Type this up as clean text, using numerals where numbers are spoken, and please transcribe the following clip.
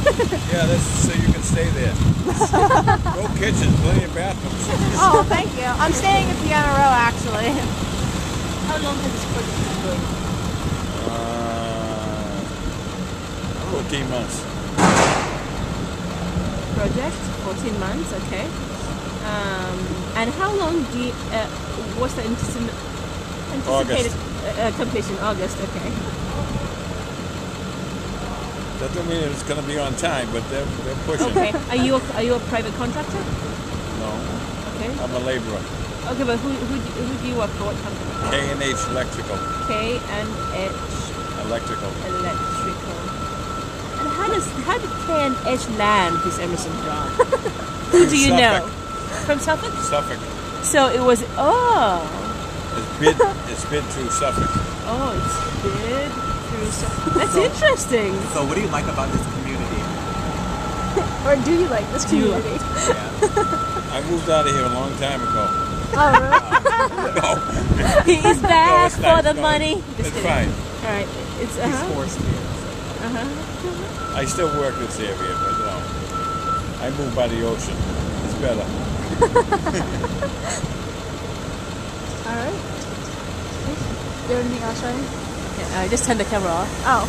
Yeah, that's so you can stay there. No kitchen, plenty of bathrooms. Oh, thank you. I'm staying at Piano Row, actually. How long has this project been going? 14 months. Project? 14 months, okay. And how long do you, what's the anticipated completion? August, okay. That doesn't mean it's going to be on time, but they're pushing. Okay. Are you a private contractor? No. Okay. I'm a laborer. Okay, but who do you work for? What company? K&H Electrical. K&H Electrical. Electrical. And how did K&H land this Emerson job? Who do you know? From Suffolk? Suffolk. So it was It's bid through Suffolk. Oh, it's bid through Suffolk. That's interesting. So what do you like about this community? Or do you like this community? Yeah. I moved out of here a long time ago. Oh, really? No. He is back it's for nice. the No, money. It's fine. All right. It's He's forced here. I still work this area, but no. I moved by the ocean. It's better. All right. Do you have anything else, Ryan? Yeah, I just turned the camera off. Oh.